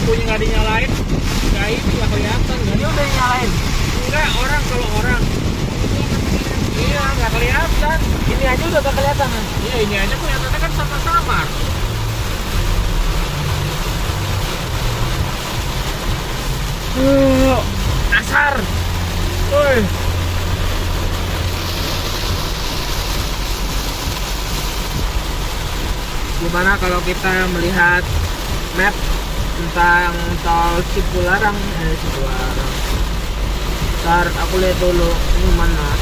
lampunya nggak dinyalain, nggak ini nggak kelihatan. Ini udah nyalain. Enggak, orang kalau orang. Iya, nggak kelihatan. Ini aja udah gak kelihatan. Iya, ini aja kelihatannya kan sama-sama. Asar. Woi. Gimana kalau kita melihat map tentang tol Cipularang? Cipularang. Ntar aku lihat dulu ini mana.